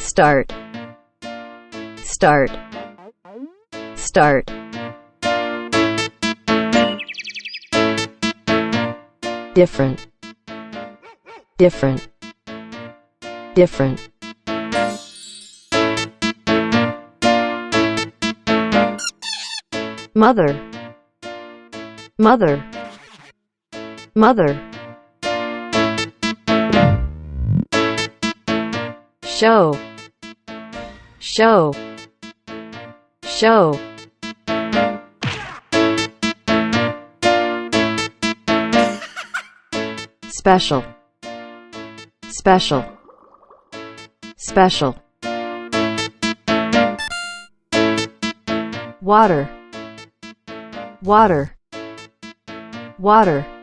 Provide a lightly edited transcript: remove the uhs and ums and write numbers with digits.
start, start, start. Different, different, different. Mother, mother, mother. Show, show, show. Special, special, special. Water, water, water.